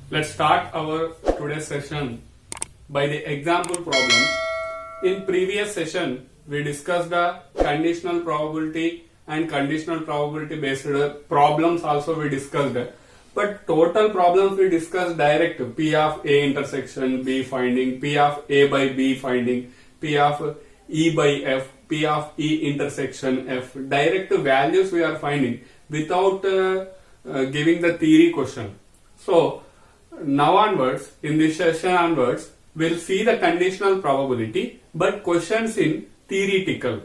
Let's start our today's session by the example problems. In previous session, we discussed the conditional probability and conditional probability based problems also we discussed. But total problems we discussed direct P of A intersection B finding, P of A by B finding, P of E by F, P of E intersection F. Direct values we are finding without giving the theory question. So now onwards, in this session onwards, we'll see the conditional probability, but questions in theoretical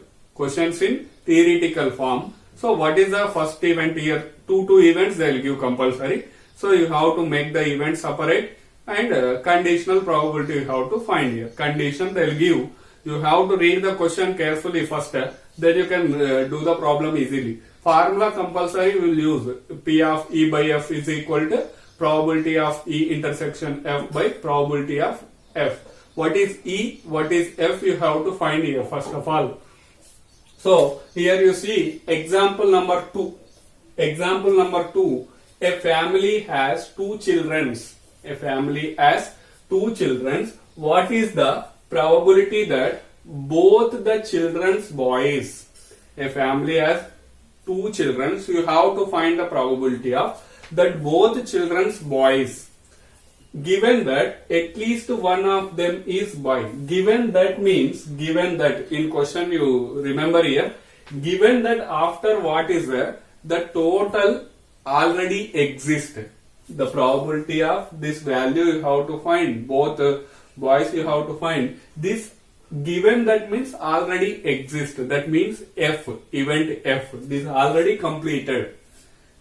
form. So what is the first event here? Two events they will give compulsory. So you have to make the event separate, and conditional probability you have to find here. Condition they will give. You have to read the question carefully first, then you can do the problem easily. Formula compulsory we will use P of E by F is equal to probability of E intersection F by probability of F. What is E, what is F, you have to find here first of all. So here you see example number 2. Example number 2. A family has two children. A family has two children. What is the probability that both the children's boys? A family has two children. So you have to find the probability of that both children's boys. Given that at least one of them is boy. Given that means, given that in question you remember here, given that after what is there, the total already exists. The probability of this value you have to find, both boys you have to find. This given that means already exists. That means F, event F. This is already completed.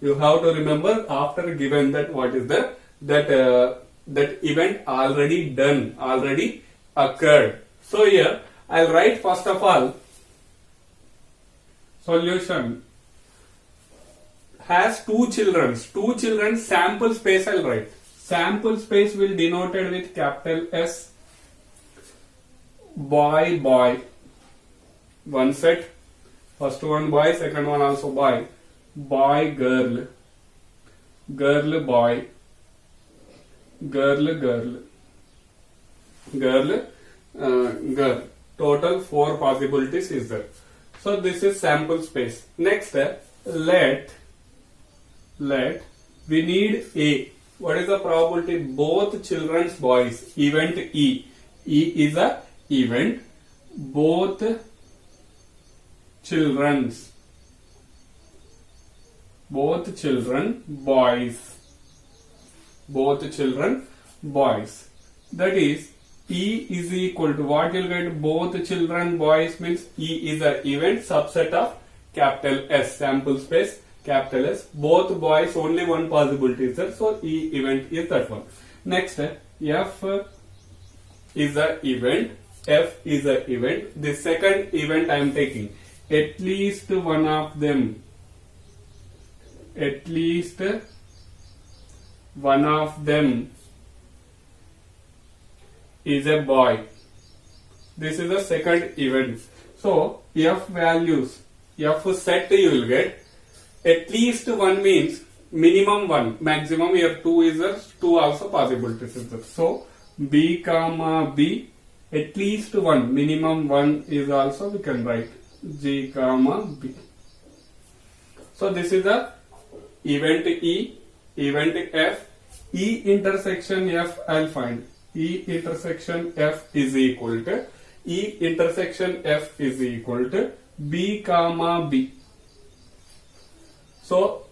You have to remember after given that what is there, that event already done, already occurred. So here I'll write first of all solution has two children. Two children, sample space I'll write. Sample space will denoted with capital S. Boy, boy. One set. First one boy, second one also boy. Boy, girl. Girl, boy. Girl, girl. Girl, girl. Total 4 possibilities is there. So this is sample space. Next, let we need A. What is the probability? Both children's boys. Event E. E is a event. Both children's. Both children boys. Both children boys. That is E is equal to what you'll get? Both children boys means E is a event subset of capital S. Sample space capital S. Both boys, only one possibility is there. So E event is that one. Next, F is a event. F is a event. The second event I am taking. At least one of them. At least one of them is a boy. This is the second event. So F values, F set you will get. At least one means minimum one, maximum here 2 is there, 2 also possibilities is there. So B comma B, at least one, minimum one is also we can write G comma B. So this is the event E, event F. E intersection F I'll find. E intersection F is equal to E intersection F is equal to B comma B. So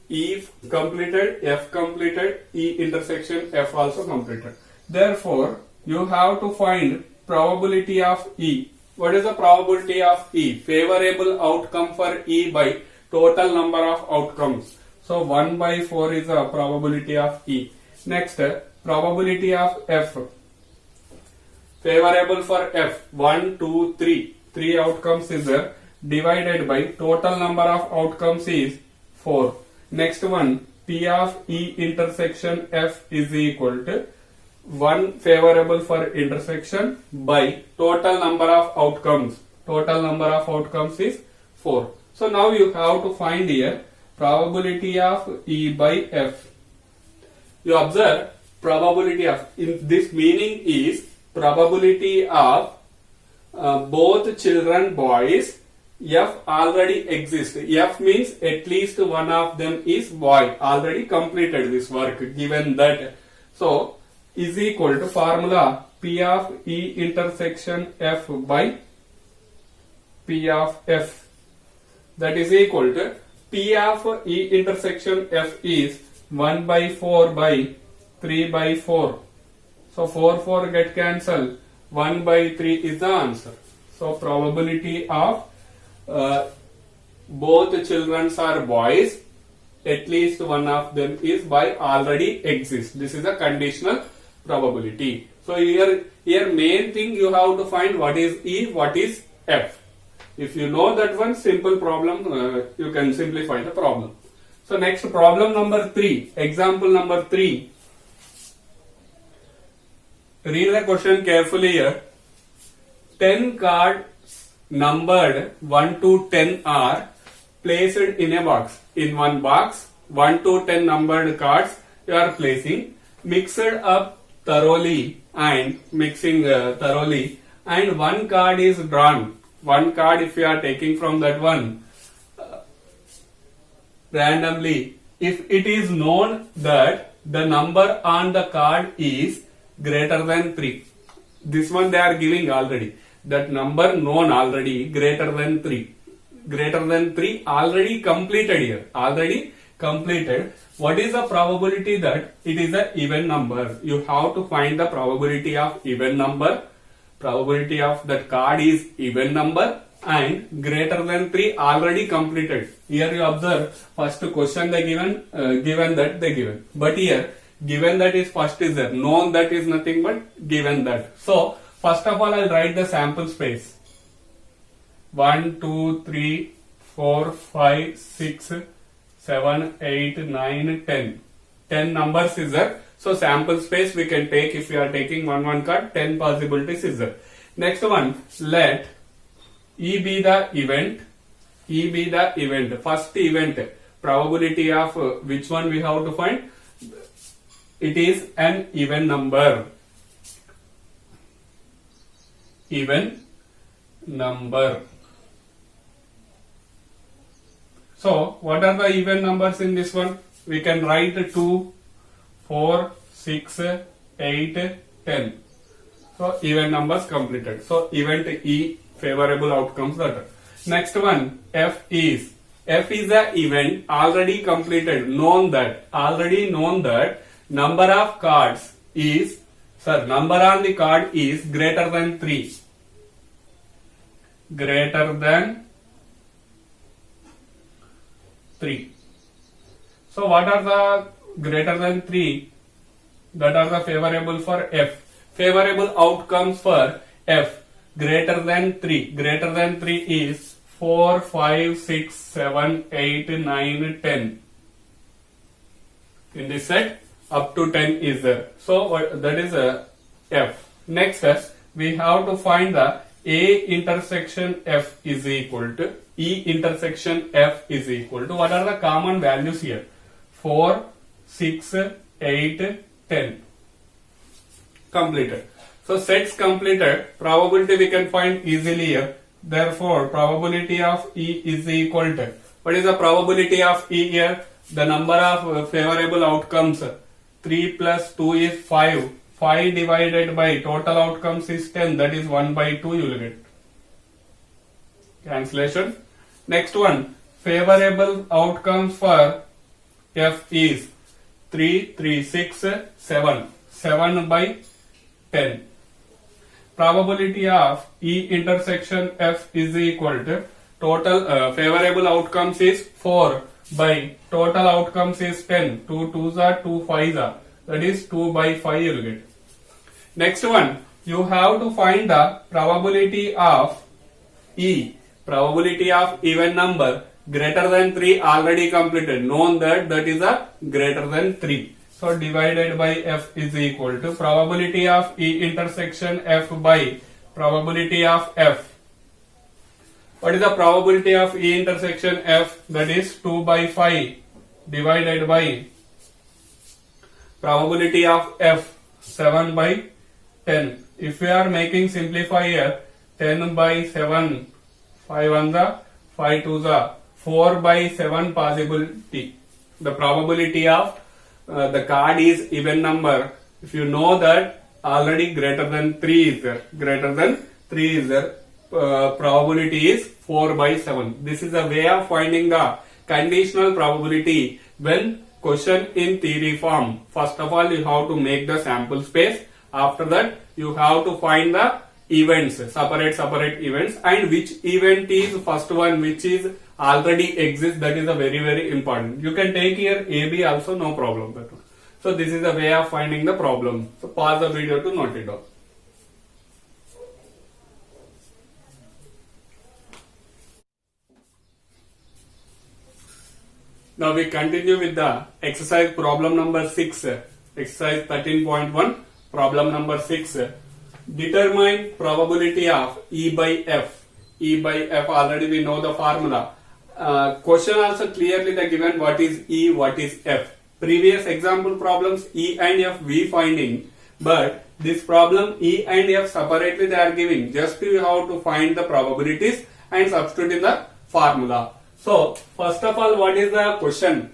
E completed, F completed, E intersection F also completed. Therefore, you have to find probability of E. What is the probability of E? Favorable outcome for E by total number of outcomes. So 1 by 4 is the probability of E. Next, probability of F. Favorable for F. 1, 2, 3. 3 outcomes is there. Divided by total number of outcomes is 4. Next one, P of E intersection F is equal to 1 favorable for intersection by total number of outcomes. Total number of outcomes is 4. So now you have to find here probability of E by F. you observe probability of, in this meaning is probability of both children boys, F already exists. F means at least one of them is boy, already completed this work, given that. So is equal to formula P of E intersection F by P of F, that is equal to P of E intersection F is 1 by 4 by 3 by 4. So 4 get cancelled, 1 by 3 is the answer. So probability of both children are boys, at least one of them is boy, already exists. This is a conditional probability. So here main thing you have to find what is E, what is F. If you know that one simple problem, you can simplify the problem. So next problem number 3, example number 3. Read the question carefully here. 10 cards numbered 1 to 10 are placed in a box. In one box, 1 to 10 numbered cards you are placing, mixed up thoroughly and and one card is drawn. One card if you are taking from that one randomly, if it is known that the number on the card is greater than 3. This one they are giving already. That number known already, greater than 3. Greater than 3 already completed here. Already completed. What is the probability that it is an even number? You have to find the probability of even number. Probability of that card is even number and greater than 3 already completed. Here you observe first question they given, given that they given. But here given that is first is there. Known that is nothing but given that. So first of all I will write the sample space. 1, 2, 3, 4, 5, 6, 7, 8, 9, 10. 10 numbers is there. So sample space we can take, if you are taking one card, 10 possibilities is there. Next one, let E be the event. E be the event. First event, probability of which one we have to find? It is an even number. Even number. So what are the even numbers in this one? We can write 2, 4, 6, 8, 10. So even numbers completed. So event E, favorable outcomes that are. Next one, F is a event already completed, already known that number of cards is, number on the card is greater than 3. Greater than 3. So what are the greater than 3 that are the favorable for F? Favorable outcomes for F greater than 3. Greater than 3 is 4, 5, 6, 7, 8, 9, 10. In this set, up to 10 is there. So that is F. Next, we have to find the A intersection F is equal to E intersection F is equal to, what are the common values here? 4, 6, 8, 10. Completed. So sets completed, probability we can find easily here. Therefore, probability of E is equal to, what is the probability of E here? The number of favorable outcomes, 3 plus 2 is 5. 5 divided by total outcomes is 10, that is 1 by 2 you will get. Cancellation. Next one, favorable outcomes for F is 3, 3, 6, 7. 7 by 10. Probability of E intersection F is equal to total favorable outcomes is 4 by total outcomes is 10. 2 2s are 2 5s are. That is 2 by 5 you will get. Next one, you have to find the probability of E. Probability of even number greater than 3 already completed. Known that is a greater than 3. So divided by F is equal to probability of E intersection F by probability of F. What is the probability of E intersection F? That is 2 by 5 divided by Probability of F 7 by 10. If we are making simplify here, 10 by 7, 5 on the 5 to the 4 by 7 possibility. The probability of the card is even number. If you know that already greater than 3 is there, probability is 4 by 7. This is a way of finding the conditional probability when question in theory form. First of all, you have to make the sample space. After that, you have to find the events, separate events, and which event is first one which is already exists. That is a very important. You can take here AB also, no problem. So this is a way of finding the problem. So pause the video to note it down. Now we continue with the exercise problem number 6, exercise 13.1, problem number 6. Determine probability of E by F. E by F, already we know the formula. Question also clearly the given what is E, what is F. Previous example problems E and F we finding, but this problem E and F separately they are giving. Just you have to find the probabilities and substitute in the formula. So, first of all, what is the question?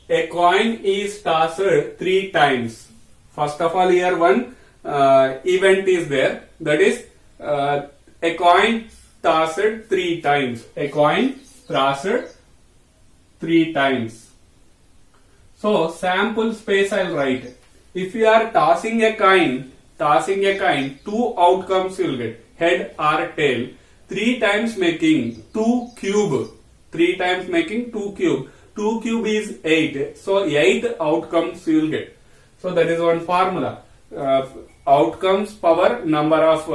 A coin is tossed 3 times. First of all, here one event is there. That is, a coin tossed 3 times. A coin tossed 3 times. So, sample space I will write. If you are tossing a coin, 2 outcomes you will get. Head or tail. 3 times making 2 cube. 3 times making 2 cube. 2 cube is 8. So 8 outcomes you will get. So that is one formula. Outcomes power number of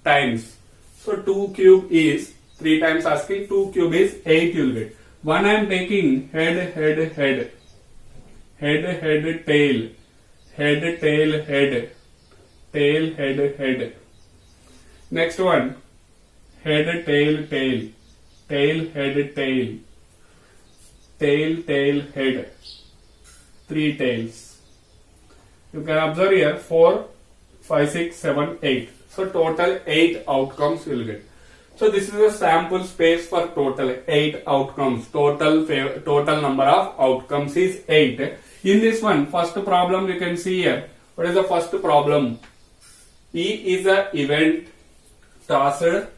times. So 2 cube is 3 times asking 2 cube is 8 you will get. One I am taking head, tail. Head, tail. Next one. Head, tail. Tail, head, tail. Tail, head. 3 tails. You can observe here 4, 5, 6, 7, 8. So total 8 outcomes you will get. So this is a sample space for total 8 outcomes. Total number of outcomes is 8. In this one, first problem you can see here. What is the first problem? E is a event tossed.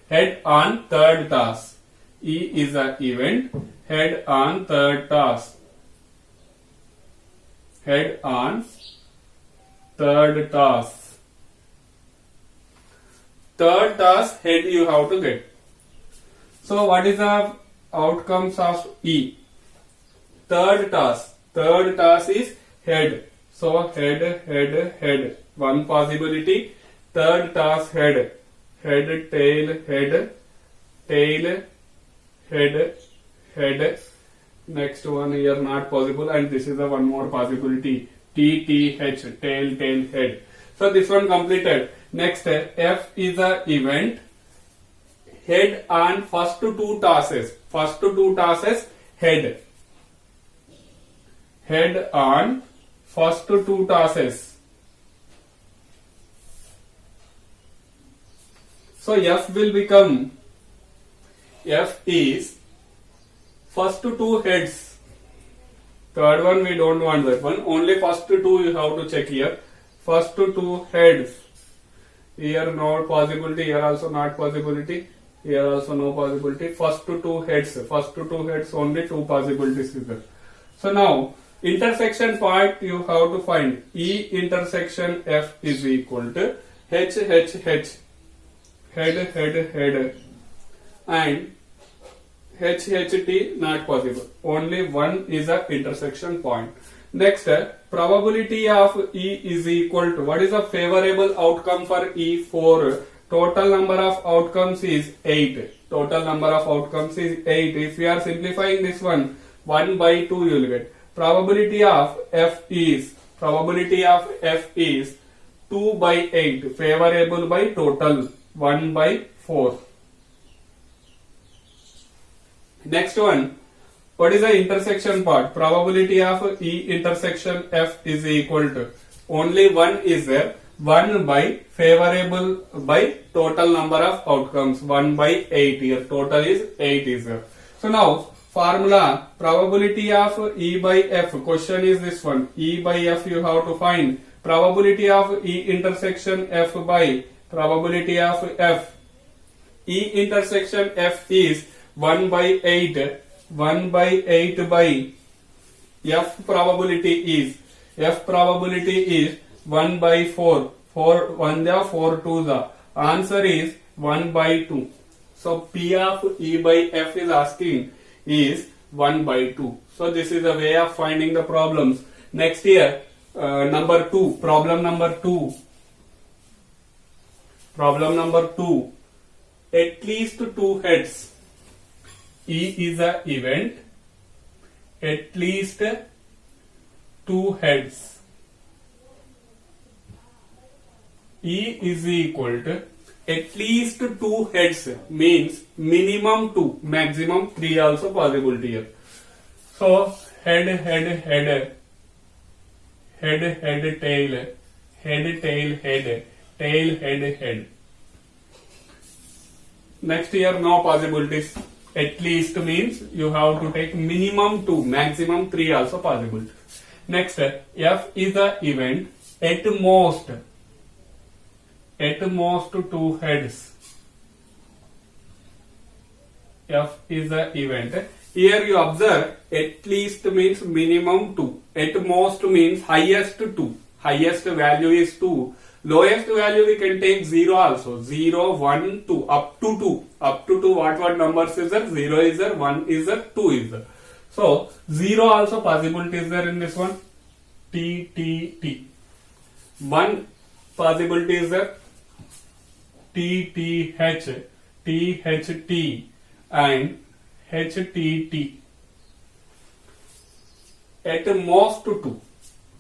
Head on third toss. E is an event. Head on third toss. Head on third toss. Third toss head you have to get. So what is the outcomes of E? Third toss. Third toss is head. So head. One possibility. Third toss head. Head, tail, head. Next one here not possible, and this is the one more possibility. TH, tail, head. So this one completed. Next, F is the event. Head on first 2 tosses. First 2 tosses, head. Head on first 2 tosses. So F will become, F is first 2 heads. Third one we don't want that one. Only first 2 you have to check here. First 2 heads. Here no possibility. Here also not possibility. Here also no possibility. First 2 heads. First 2 heads only 2 possibilities is there. So now intersection point you have to find. E intersection F is equal to H. Head, and HHT not possible. Only one is a intersection point. Next, probability of E is equal to, what is the favorable outcome for E? 4. Total number of outcomes is 8. Total number of outcomes is 8. If we are simplifying this one, 1 by 2 you will get. Probability of F is 2 by 8. Favorable by total. 1 by 4. Next one, what is the intersection part? Probability of E intersection F is equal to, only one is there, 1 by favorable by total number of outcomes, 1 by 8 here, total is 8 is there. So now formula, probability of E by F, question is this one, E by F you have to find, probability of E intersection F by probability of F. E intersection F is 1 by 8, 1 by 8 by F probability is 1 by 4, 4 1 the 4 2 the, answer is 1 by 2. So P of E by F is asking is 1 by 2. So this is a way of finding the problems. Next here, number 2, problem number 2. Problem number 2. At least 2 heads. E is a event. At least 2 heads. E is equal to at least 2 heads means minimum 2, maximum 3 also possibility here. So head, head, head, head, head, tail, head, tail, head, tail, head, head. Next here no possibilities. At least means you have to take minimum 2, maximum 3 also possible. Next, F is the event, at most 2 heads. F is the event. Here you observe, at least means minimum 2. At most means highest 2. Highest value is 2. Lowest value we can take 0 also. 0, 1, 2, up to 2. Up to 2, what numbers is there? 0 is there, 1 is there, 2 is there. So, 0 also possibility is there in this one. T, T, T. 1 possibility is there. T, T, H. T, H, T. And H, T, T. At most 2.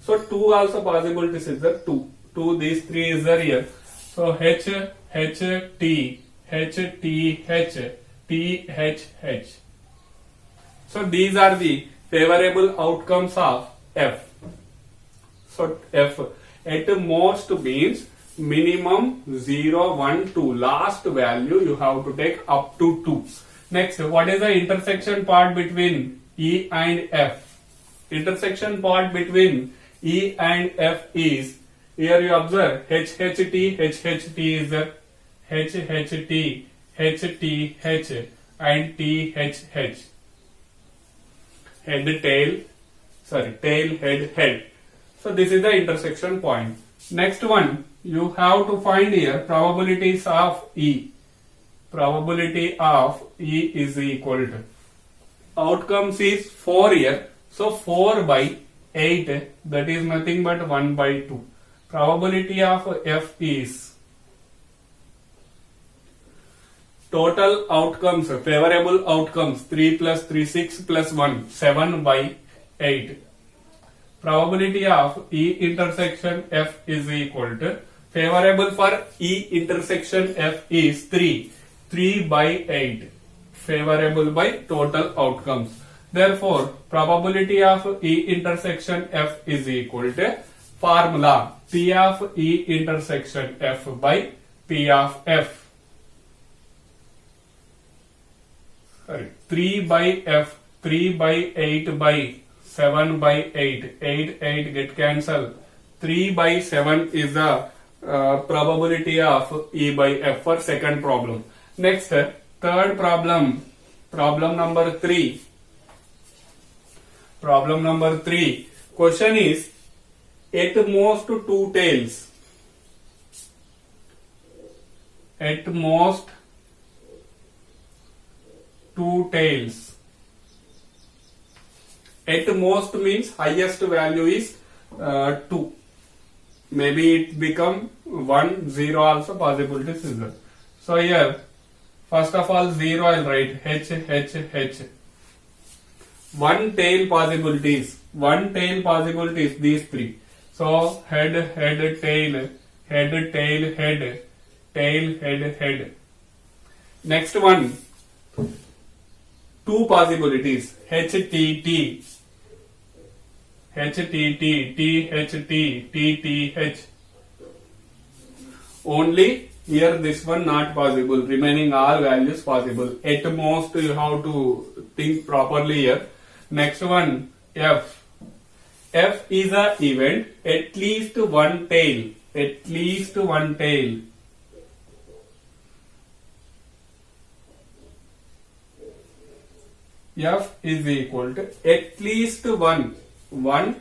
So, 2 also possibilities is there. 2. These 3 is there here. So H, H, T, H, T, H, T, H, H. So these are the favorable outcomes of F. So F at most means minimum 0, 1, 2. Last value you have to take up to 2. Next, what is the intersection part between E and F? Intersection part between E and F is, here you observe HHT, HHT is there, HHT, HTH and THH. Head, tail, tail, head, head. So this is the intersection point. Next one, you have to find here probabilities of E. Probability of E is equal to, outcomes is 4 here. So 4 by 8, that is nothing but 1 by 2. Probability of F is total outcomes, favorable outcomes, 3 plus 3, 6 plus 1, 7 by 8. Probability of E intersection F is equal to, favorable for E intersection F is 3 by 8. Favorable by total outcomes. Therefore, probability of E intersection F is equal to, formula P of E intersection F by P of F. 3 by F, 3 by 8 by 7 by 8. 8 get cancelled. 3 by 7 is the probability of E by F for second problem. Next, third problem. Problem number 3. Problem number 3. Question is, at most 2 tails. At most 2 tails. At most means highest value is 2. Maybe it become 1, 0 also possibilities is there. So here, first of all 0 I will write H, H, H. 1 tail possibilities. 1 tail possibilities, these 3. So head, head, tail, head, tail, head, tail, head, head. Next one, two possibilities HTT, HTT, THT, TTH. Only here this one not possible, remaining all values possible. At most you have to think properly here. Next one, F. F is a event, at least one tail, at least one tail. F is equal to at least one, 1,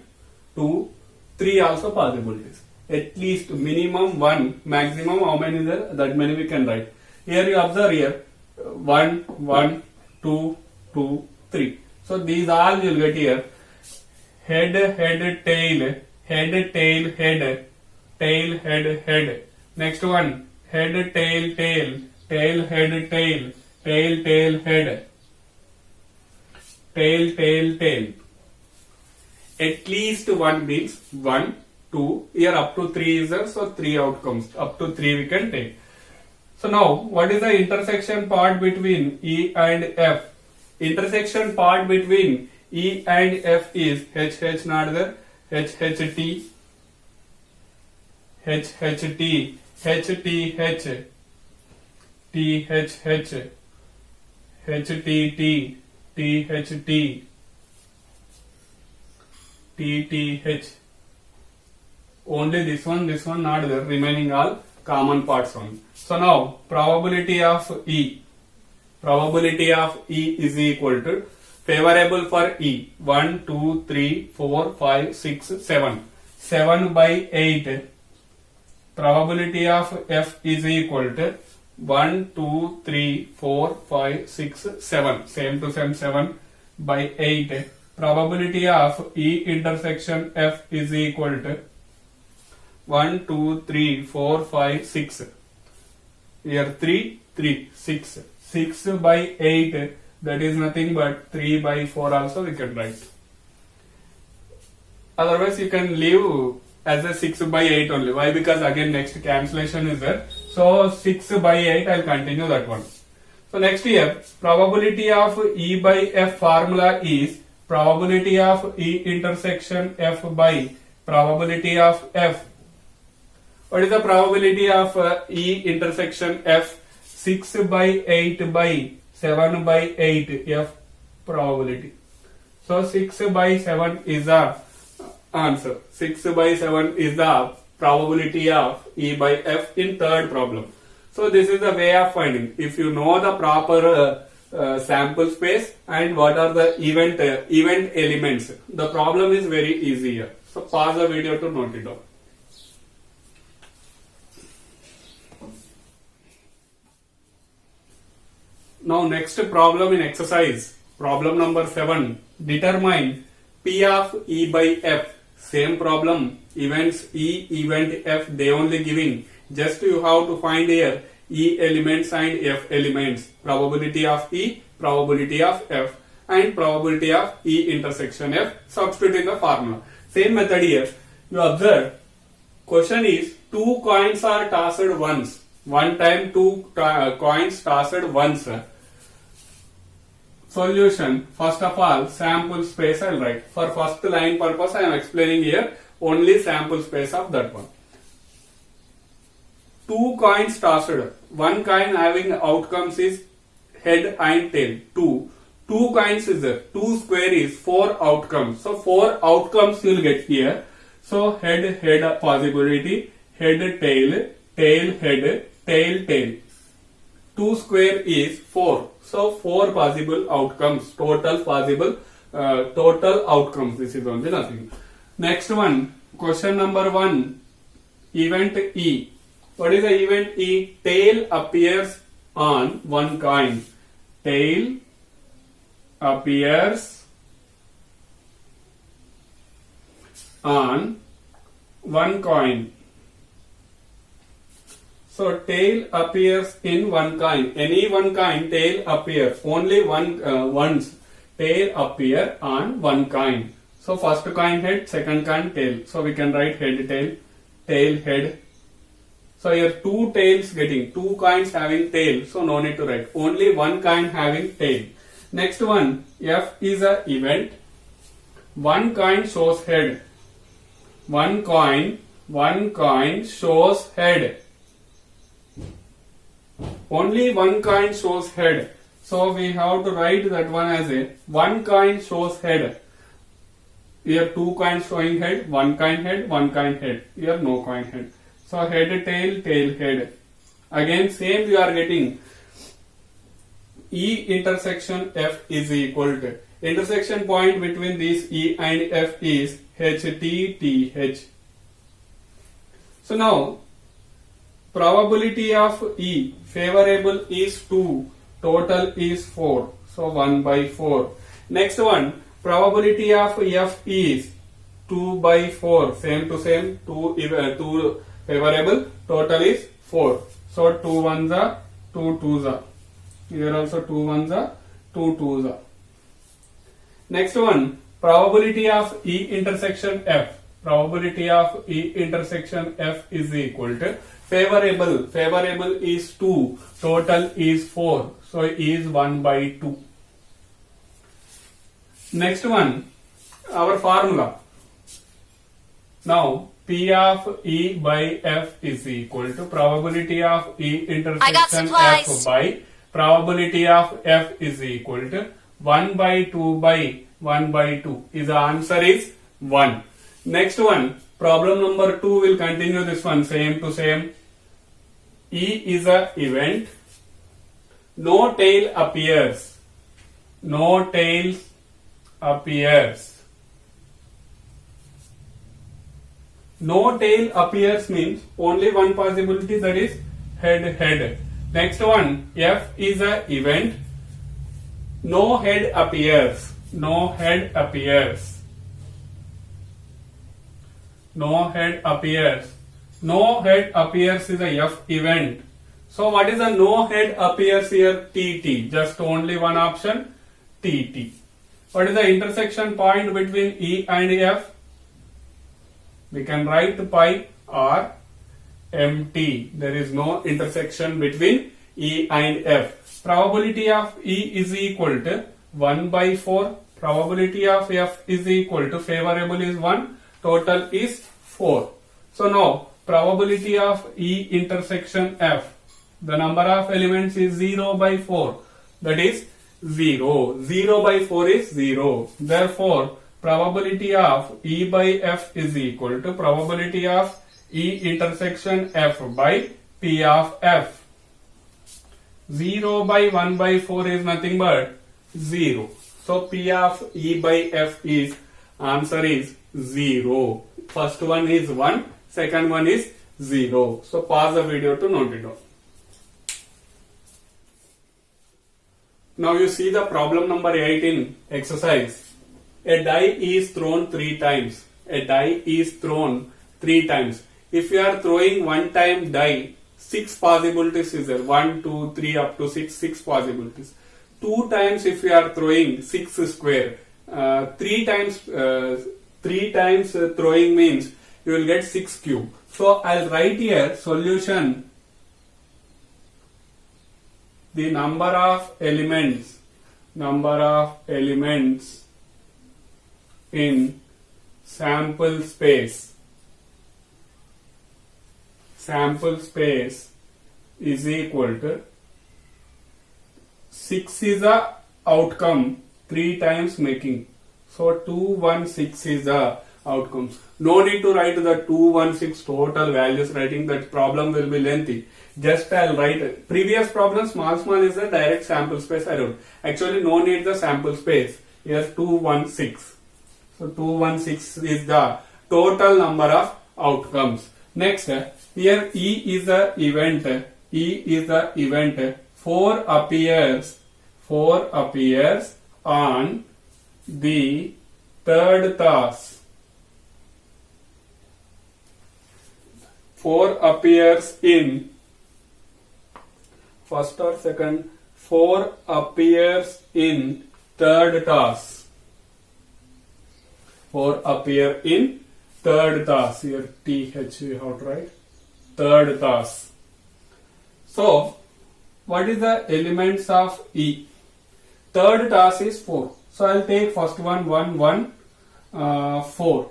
2, 3 also possibilities. At least minimum 1, maximum how many is there? That many we can write. Here you observe here 1, 1, 2, 2, 3. So these all you will get here. Head, head, tail, head, tail, head, tail, head, head. Next one, head, tail, tail, tail, head, tail, tail, tail, head, tail, tail, tail. At least one means 1, 2, here up to 3 is there, so 3 outcomes, up to 3 we can take. So now, what is the intersection part between E and F? Intersection part between E and F is HH not there, HHT, HHT, HTH, THH, HTT, THT, TTH. Only this one not there, remaining all common parts only. So now, probability of E. Probability of E is equal to favorable for E 1, 2, 3, 4, 5, 6, 7. 7 by 8. Probability of F is equal to 1, 2, 3, 4, 5, 6, 7. Same to same 7 by 8. Probability of E intersection F is equal to 1, 2, 3, 4, 5, 6. Here 3, 3, 6. 6 by 8, that is nothing but 3 by 4 also we can write. Otherwise you can leave as a 6 by 8 only. Why? Because again next cancellation is there. So 6 by 8 I will continue that one. So next here, probability of E by F formula is probability of E intersection F by probability of F. What is the probability of E intersection F? 6 by 8 by 7 by 8 F probability. So 6 by 7 is the answer. 6 by 7 is the probability of E by F in third problem. So this is the way of finding. If you know the proper sample space and what are the event elements, the problem is very easy here. So pause the video to note it down. Now next problem in exercise, problem number 7. Determine P of E by F. Same problem, events E, event F, they only giving. Just you have to find here E elements and F elements. Probability of E, probability of F, and probability of E intersection F. Substitute in the formula. Same method here. You observe, question is 2 coins are tossed once. One time 2 coins tossed once. Solution, first of all, sample space I will write. For first line purpose I am explaining here only sample space of that one. 2 coins tossed. One coin having outcomes is head and tail. 2 coins is there. 2 square is 4 outcomes. So 4 outcomes you will get here. So head possibility, head tail, tail head, tail tail. 2 square is 4. So 4 possible outcomes, total possible, total outcomes. This is only nothing. Next one, question number 1, event E. What is the event E? Tail appears on one coin. Tail appears on one coin. So tail appears in one coin. Any one coin tail appears. Only once tail appear on one coin. So first coin head, second coin tail. So we can write head tail, tail head. So here 2 tails getting, 2 coins having tail. So no need to write. Only one coin having tail. Next one, F is a event. One coin shows head. One coin shows head. Only one coin shows head. So we have to write that one as a one coin shows head. Here two coins showing head, one coin head, one coin head. Here no coin head. So head, tail, tail, head. Again same we are getting E intersection F is equal to intersection point between these E and F is HTTH. So now probability of E favorable is 2, total is 4. So 1 by 4. Next one, probability of F is 2 by 4. Same to same, 2 favorable, total is 4. So 2 1s are 2 2s are. Here also 2 1s are 2 2s are. Next one, probability of E intersection F. Probability of E intersection F is equal to favorable. Favorable is 2. Total is 4. So E is 1 by 2. Next one, our formula. Now P of E by F is equal to probability of E intersection F by probability of F is equal to 1 by 2 by 1 by 2. The answer is 1. Next one, problem number 2 will continue this one, same to same. E is a event. No tail appears. No tail appears. No tail appears means only one possibility, that is head, head. Next one, F is a event. No head appears. No head appears. No head appears. No head appears is a F event. So what is a no head appears here? TT. Just only one option, TT. What is the intersection point between E and F? We can write pi or MT. There is no intersection between E and F. Probability of E is equal to 1 by 4. Probability of F is equal to favorable is 1. Total is 4. So now probability of E intersection F. The number of elements is 0 by 4. That is 0. 0 by 4 is 0. Therefore, probability of E by F is equal to probability of E intersection F by P of F. 0 by 1 by 4 is nothing but 0. So P of E by F is, answer is 0. First one is 1, second one is 0. So pause the video to note it down. Now you see the problem number 8 in exercise. A die is thrown 3 times. A die is thrown 3 times. If you are throwing one time die, 6 possibilities is there. 1, 2, 3 up to 6 possibilities. 2 times if you are throwing 6 square. 3 times throwing means you will get 6 cube. So I'll write here solution. The number of elements in sample space is equal to 6 is the outcome, 3 times making. So 216 is the outcome. No need to write the 216 total values. Writing that problem will be lengthy. Just I'll write previous problem, small is the direct sample space I wrote. Actually no need the sample space. Here 216. So 216 is the total number of outcomes. Next, here E is the event. E is the event. 4 appears on the third toss. 4 appears in first or second. 4 appears in third toss. 4 appear in third toss. Here TH we have to write. Third toss. So what is the elements of E? Third task is 4. So I'll take first one 1 1 4.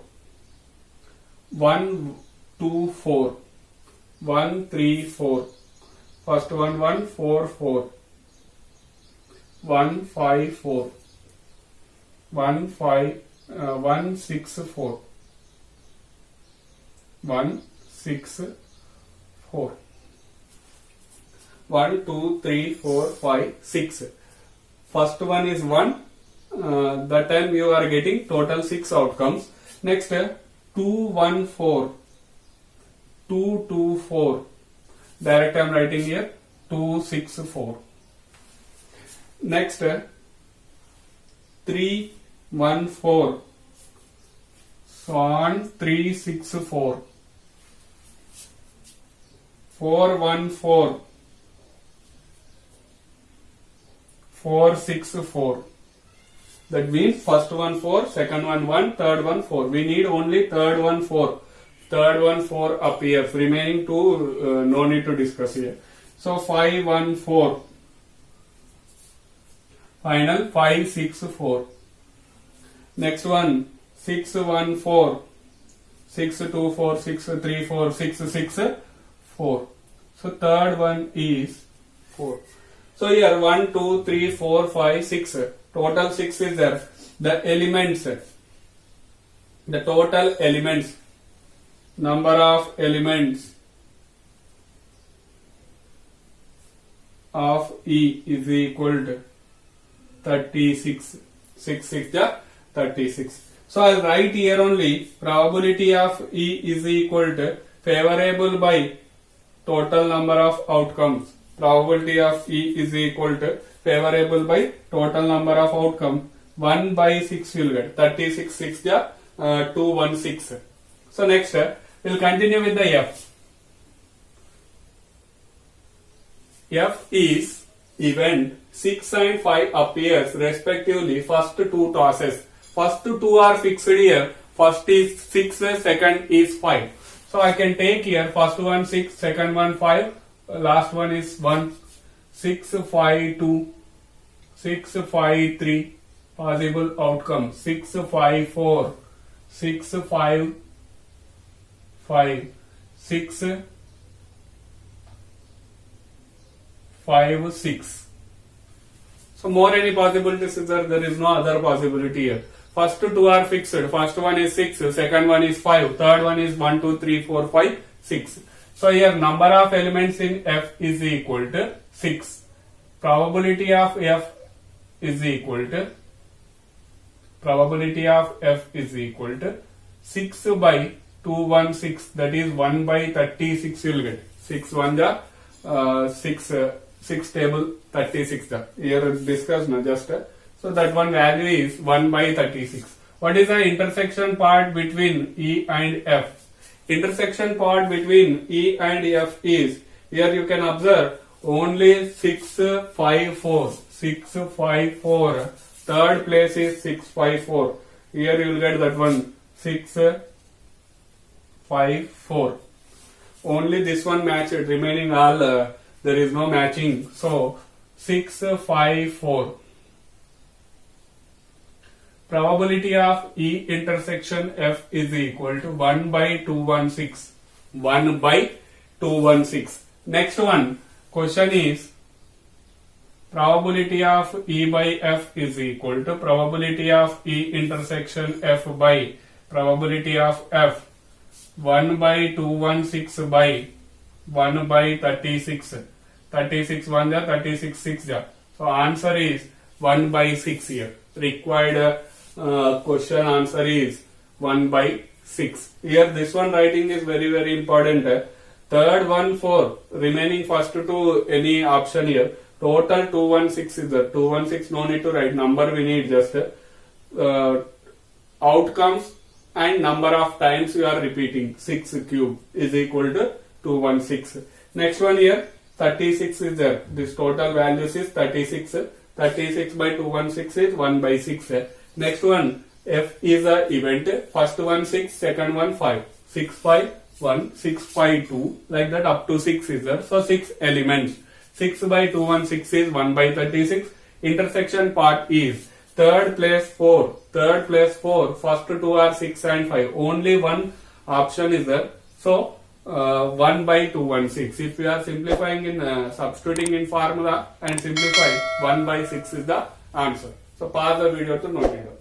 1 2 4. 1 3 4. First one 1 4 4. 1 5 4. 1 5 1 6 4. 1 6 4. 1 2 3 4 5 6. First one is 1. That time you are getting total 6 outcomes. Next 2 1 4. 2 2 4. Direct I am writing here 2 6 4. Next 3 1 4. So on 3 6 4. 4 1 4. 4 6 4. That means first one 4, second one 1, third one 4. We need only third one 4. Third one 4 appears. Remaining 2 no need to discuss here. So 5 1 4. Final 5 6 4. Next one 6 1 4. 6 2 4 6 3 4 6 6 4. So third one is 4. So here 1 2 3 4 5 6. Total 6 is there. The elements. The total elements. Number of elements of E is equal to 36. 6 6 36. So I'll write here only probability of E is equal to favorable by total number of outcomes. Probability of E is equal to favorable by total number of outcome. 1 by 6 will get 36 6 216. So next we'll continue with the F. F is event 6 and 5 appears respectively first 2 tosses. First 2 are fixed here. First is 6, second is 5. So I can take here first one 6, second one 5, last one is 1, 6 5 2, 6 5 3, possible outcome 6 5 4, 6 5 5, 6 5 6. So more any possibilities is there? There is no other possibility here. First 2 are fixed. First one is 6, second one is 5, third one is 1 2 3 4 5 6. So here number of elements in F is equal to 6. Probability of F is equal to 6 by 216, that is 1 by 36 you will get. 6 1 6 table 36 here discuss na just so that one value is 1 by 36. What is the intersection part between E and F? Intersection part between E and F is, here you can observe only 6 5 4. 6 5 4. Third place is 6 5 4. Here you will get that one 6 5 4. Only this one matched. Remaining all there is no matching. So 6 5 4. Probability of E intersection F is equal to 1 by 216. 1 by 216. Next one, question is probability of E by F is equal to probability of E intersection F by probability of F. 1 by 216 by 1 by 36. 36 1 36 6 So answer is 1 by 6 here. Required question answer is 1 by 6. Here this one writing is very important. Third one 4. Remaining first to any option here. Total 216 is there. 216 no need to write. Number we need just outcomes and number of times you are repeating. 6 cube is equal to 216. Next one here 36 is there. This total values is 36. 36 by 216 is 1 by 6. Next one F is a event. First one 6, second one 5. 6 5 1, 6 5 2, like that up to 6 is there. So 6 elements. 6 by 216 is 1 by 36. intersection part is third place 4, third place 4, first two are 6 and 5. Only one option is there. So 1 by 216. If we are simplifying in substituting in formula and simplify, 1 by 6 is the answer. So pause the video to note it down.